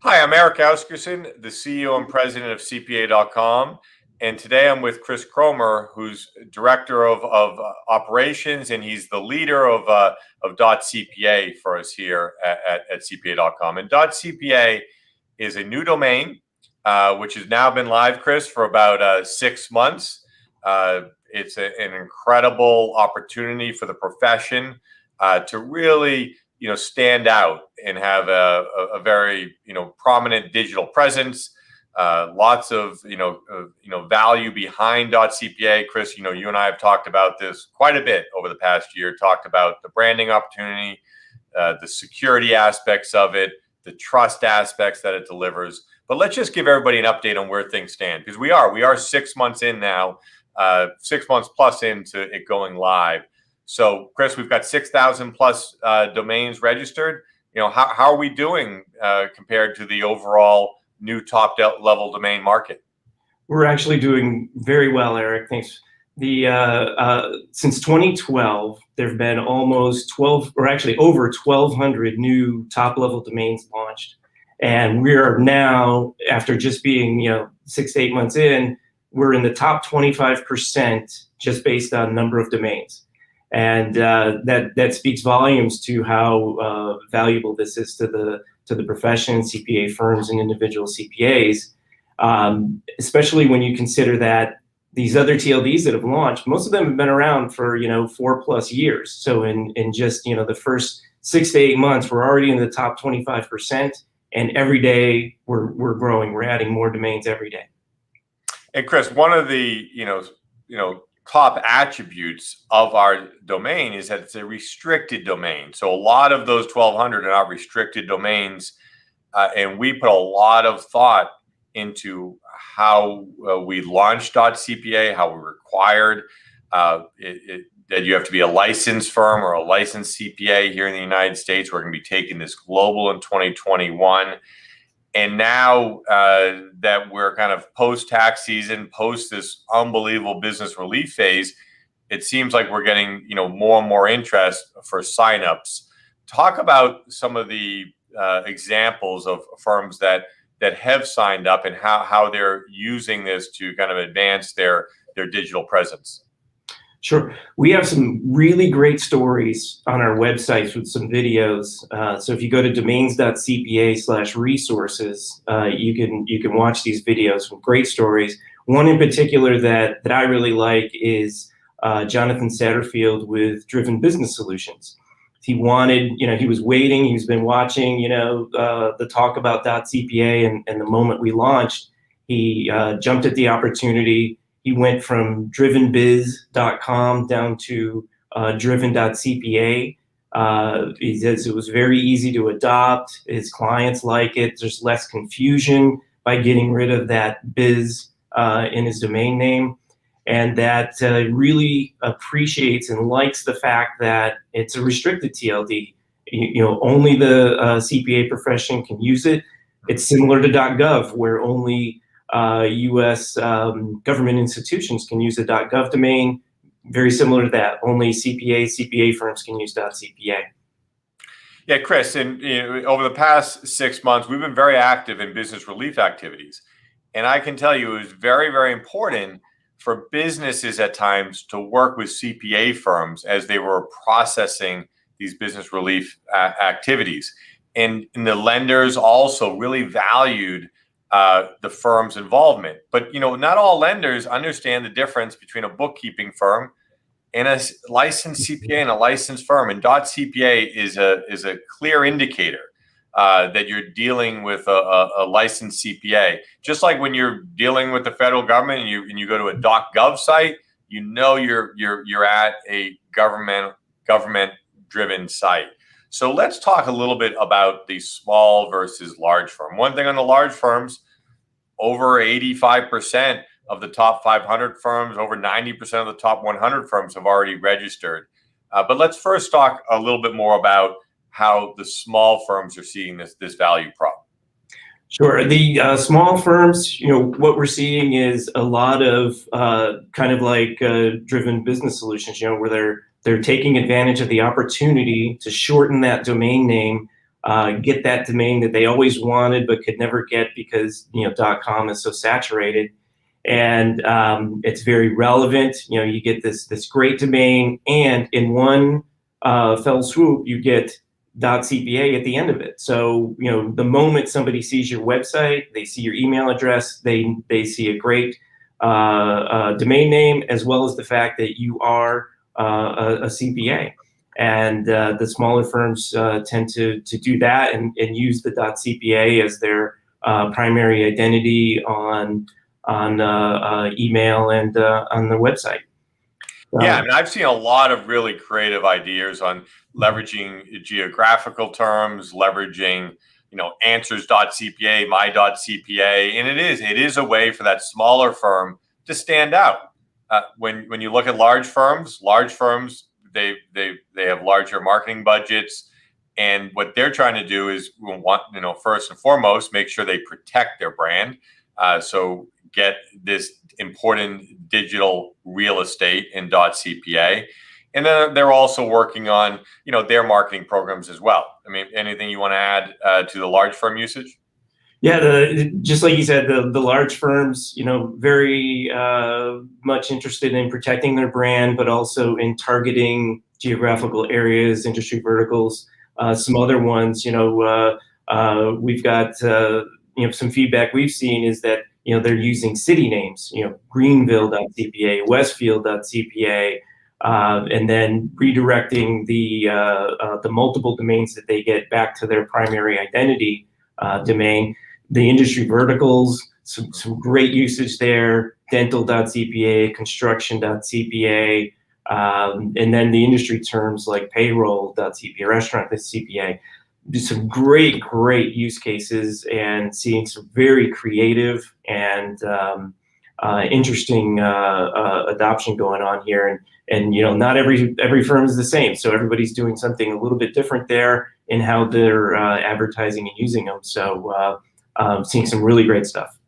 Hi, I'm Erik, the CEO and president of CPA.com. And today I'm with Chris Cromer, who's director of operations, and he's the leader of .cpa for us here at CPA.com. And .cpa is a new domain, which has now been live, Chris, for about 6 months. It's an incredible opportunity for the profession to really stand out and have a very prominent digital presence. Lots of value behind .cpa. Chris, you and I have talked about this quite a bit over the past year. Talked about the branding opportunity, the security aspects of it, the trust aspects that it delivers. But let's just give everybody an update on where things stand, because we are 6 months in now, 6 months plus into it going live. So, Chris, we've got 6,000 plus domains registered. How are we doing compared to the overall new top level domain market? We're actually doing very well, Erik. Thanks. Since 2012, there have been almost 12, or actually over 1,200 new top level domains launched, and we are now, after just being 6 to 8 months in, we're in the top 25% just based on number of domains. And that speaks volumes to how valuable this is to the profession, CPA firms, and individual CPAs, especially when you consider that these other TLDs that have launched, most of them have been around for 4+ years. So in just the first 6 to 8 months, we're already in the top 25%, and every day we're growing. We're adding more domains every day. And Chris, one of the top attributes of our domain is that it's a restricted domain. So a lot of those 1,200 are not restricted domains, and we put a lot of thought into how we launched .cpa, how we're required that you have to be a licensed firm or a licensed CPA here in the United States. We're going to be taking this global in 2021. And now that we're kind of post-tax season, post this unbelievable business relief phase, it seems like we're getting more and more interest for signups. Talk about some of the examples of firms that have signed up and how they're using this to kind of advance their digital presence. Sure. We have some really great stories on our websites with some videos. So if you go to domains.cpa/resources, you can watch these videos with great stories. One in particular that I really like is Jonathan Satterfield with Driven Business Solutions. He wanted, he was waiting. He's been watching, the talk about .cpa, and the moment we launched, he jumped at the opportunity. He went from drivenbiz.com down to driven.cpa. He says it was very easy to adopt. His clients like it. There's less confusion by getting rid of that biz in his domain name. And that really appreciates and likes the fact that it's a restricted TLD. Only the CPA profession can use it. It's similar to .gov, where only U.S. government institutions can use a .gov domain. Very similar to that. Only CPA firms can use .cpa. Yeah, Chris, and over the past 6 months, we've been very active in business relief activities. And I can tell you it was very, very important for businesses at times to work with CPA firms as they were processing these business relief activities. And the lenders also really valued the firm's involvement. But not all lenders understand the difference between a bookkeeping firm and a licensed CPA and a licensed firm. And .cpa is a clear indicator that you're dealing with a licensed CPA. Just like when you're dealing with the federal government and you go to a .gov site, you're at a government-driven site. So let's talk a little bit about the small versus large firm. One thing on the large firms, over 85% of the top 500 firms, over 90% of the top 100 firms have already registered. But let's first talk a little bit more about how the small firms are seeing this value prop. Sure. The small firms, what we're seeing is a lot of kind of like Driven Business Solutions, where they're taking advantage of the opportunity to shorten that domain name get that domain that they always wanted but could never get because .com is so saturated. And it's very relevant. You get this great domain, and in one fell swoop, you get .cpa at the end of it. So the moment somebody sees your website, they see your email address, they see a great domain name, as well as the fact that you are a CPA. And the smaller firms tend to do that and use the .cpa as their primary identity on email and on the website. Yeah, I mean, I've seen a lot of really creative ideas on leveraging geographical terms, leveraging, answers.cpa, my.cpa, and it is a way for that smaller firm to stand out. When you look at large firms, they have larger marketing budgets, and what they're trying to do is first and foremost make sure they protect their brand. So get this important digital real estate in .cpa, and then they're also working on their marketing programs as well. I mean, anything you want to add to the large firm usage? Yeah, just like you said, the large firms, very much interested in protecting their brand, but also in targeting geographical areas, industry verticals. Some other ones, we've got some feedback we've seen is that they're using city names, Greenville.cpa, Westfield.cpa, and then redirecting the multiple domains that they get back to their primary identity domain. The industry verticals, some great usage there, dental.cpa, construction.cpa, and then the industry terms like payroll.cpa, restaurant.cpa. Some great use cases, and seeing some very creative and interesting adoption going on here. And not every firm is the same, so everybody's doing something a little bit different there in how they're advertising and using them. So seeing some really great stuff.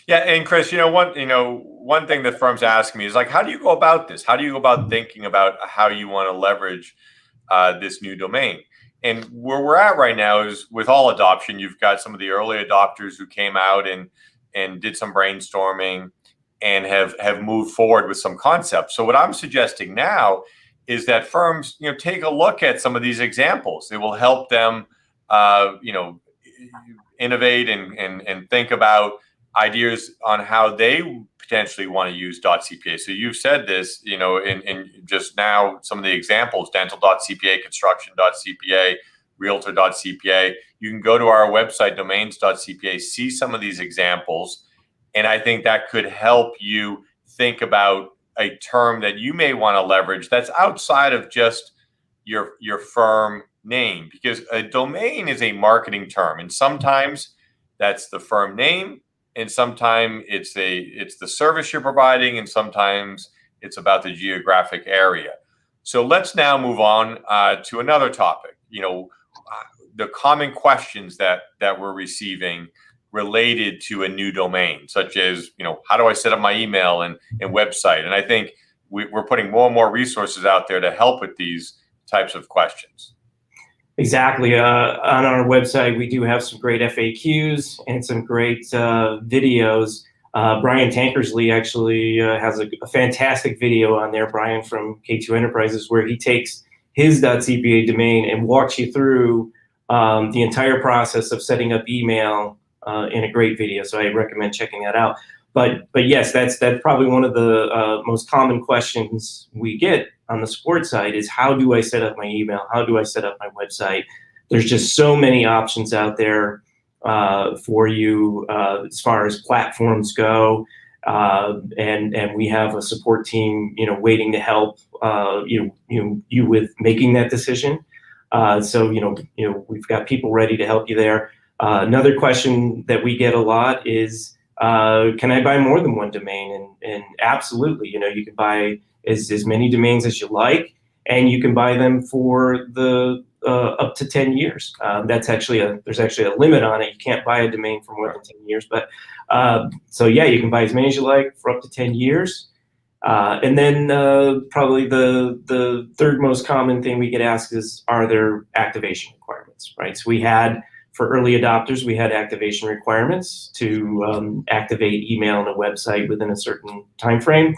Yeah, and Chris, one thing that firms ask me is like, how do you go about this? How do you go about thinking about how you want to leverage this new domain? And where we're at right now is with all adoption, you've got some of the early adopters who came out and did some brainstorming and have moved forward with some concepts. So what I'm suggesting now is that firms, take a look at some of these examples. It will help them, innovate and think about ideas on how they potentially want to use .cpa. So you've said this, in just now, some of the examples: dental.cpa, construction.cpa, realtor.cpa. You can go to our website, domains.cpa, see some of these examples. And I think that could help you think about a term that you may want to leverage that's outside of just your firm name, because a domain is a marketing term, and sometimes that's the firm name, and sometimes it's the service you're providing, and sometimes it's about the geographic area. So let's now move on to another topic. The common questions that we're receiving related to a new domain, such as how do I set up my email and website? And I think we're putting more and more resources out there to help with these types of questions. Exactly. On our website, we do have some great FAQs and some great videos. Brian Tankersley actually has a fantastic video on there, Brian from K2 Enterprises, where he takes his .cpa domain and walks you through the entire process of setting up email in a great video. So I recommend checking that out. But yes, that's probably one of the most common questions we get on the support side is, how do I set up my email? How do I set up my website? There's just so many options out there for you as far as platforms go, and we have a support team, waiting to help you with making that decision. So we've got people ready to help you there. Another question that we get a lot is, can I buy more than one domain? And absolutely, you can buy as many domains as you like, and you can buy them for the up to 10 years. There's actually a limit on it. You can't buy a domain for more than 10 years. But so yeah, you can buy as many as you like for up to 10 years. And then probably the third most common thing we get asked is, are there activation requirements? limits, right? So we had, for early adopters, we had activation requirements to activate email on a website within a certain time frame.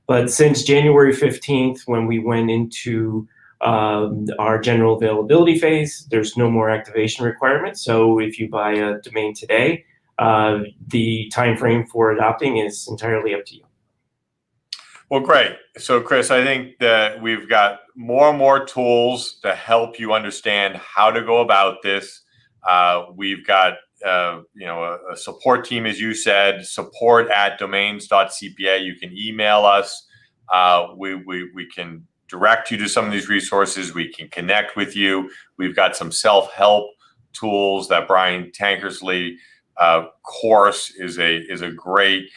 But since January 15th, when we went into our general availability phase, there's no more activation requirements. So if you buy a domain today, the time frame for adopting is entirely up to you. Well, great. So, Chris, I think that we've got more and more tools to help you understand how to go about this. We've got a support team, as you said, support@domains.cpa. You can email us. We can direct you to some of these resources. We can connect with you. We've got some self-help tools. That Brian Tankersley course is a great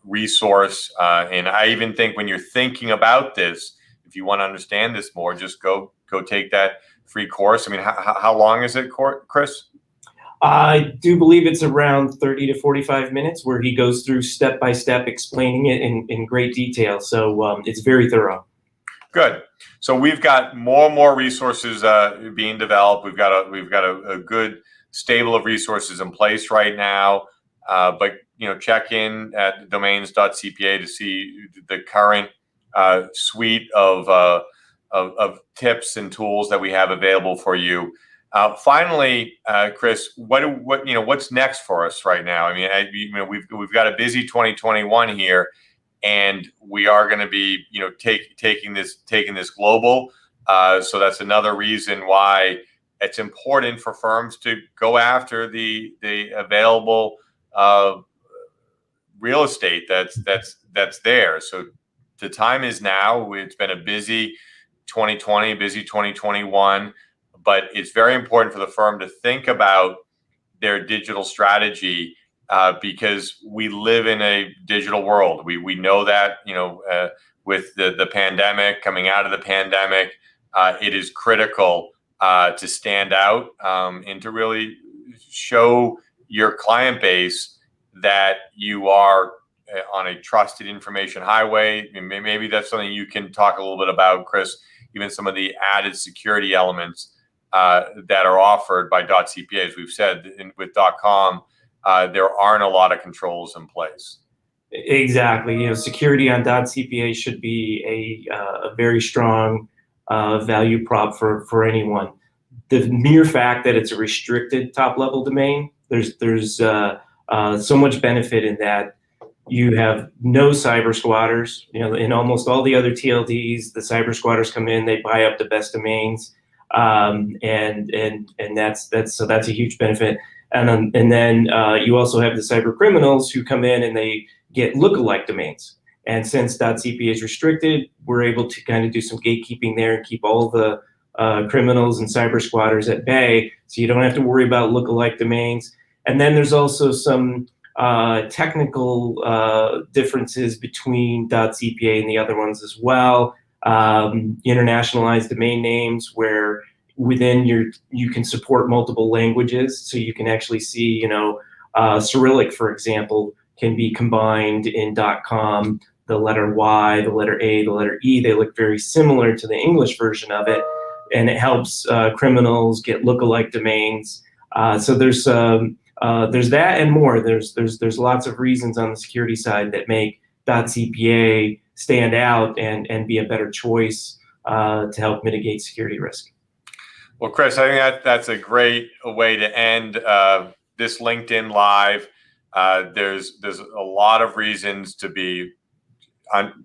resource. And I even think when you're thinking about this, if you want to understand this more, just go take that free course. I mean, how long is it, Chris? I do believe it's around 30 to 45 minutes, where he goes through step by step, explaining it in great detail. So it's very thorough. Good. So we've got more and more resources being developed. We've got a good stable of resources in place right now. But check in at domains.cpa to see the current suite of tips and tools that we have available for you. Finally, Chris, what's next for us right now? I mean, we've got a busy 2021 here, and we are going to be taking this global. So that's another reason why it's important for firms to go after the available real estate that's there. So the time is now. It's been a busy 2020, busy 2021, but it's very important for the firm to think about their digital strategy because we live in a digital world. We know that with the pandemic, coming out of the pandemic, it is critical to stand out and to really show your client base that you are on a trusted information highway. And maybe that's something you can talk a little bit about, Chris, even some of the added security elements that are offered by .cpa. As we've said, with .com, there aren't a lot of controls in place. Exactly. Security on .cpa should be a very strong value prop for anyone. The mere fact that it's a restricted top-level domain, there's so much benefit in that. You have no cyber squatters. In almost all the other TLDs, the cyber squatters come in, they buy up the best domains, and that's a huge benefit. And then you also have the cyber criminals who come in and they get lookalike domains. And since .cpa is restricted, we're able to kind of do some gatekeeping there and keep all the criminals and cyber squatters at bay, so you don't have to worry about lookalike domains. And then there's also some technical differences between .cpa and the other ones as well. Internationalized domain names, where within you can support multiple languages, so you can actually see, Cyrillic, for example, can be combined in .com. The letter Y, the letter A, the letter E, they look very similar to the English version of it, and it helps criminals get lookalike domains. So there's that and more. There's lots of reasons on the security side that make .cpa stand out and be a better choice to help mitigate security risk. Well, Chris, I think that's a great way to end this LinkedIn Live. There's a lot of reasons to be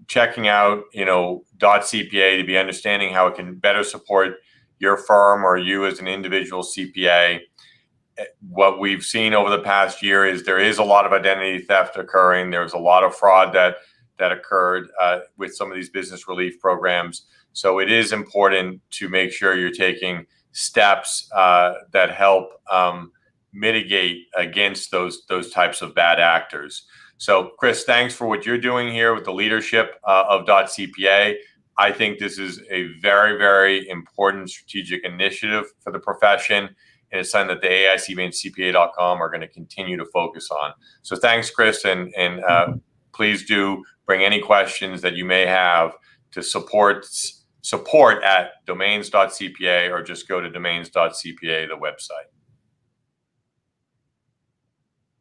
checking out, .cpa, to be understanding how it can better support your firm or you as an individual CPA. What we've seen over the past year is there is a lot of identity theft occurring. There's a lot of fraud that occurred with some of these business relief programs. So it is important to make sure you're taking steps that help mitigate against those types of bad actors. So, Chris, thanks for what you're doing here with the leadership of .cpa. I think this is a very, very important strategic initiative for the profession, and it's something that the AICPA and CPA.com are going to continue to focus on. So thanks, Chris, and please do bring any questions that you may have to support support@domains.cpa, or just go to domains.cpa, the website.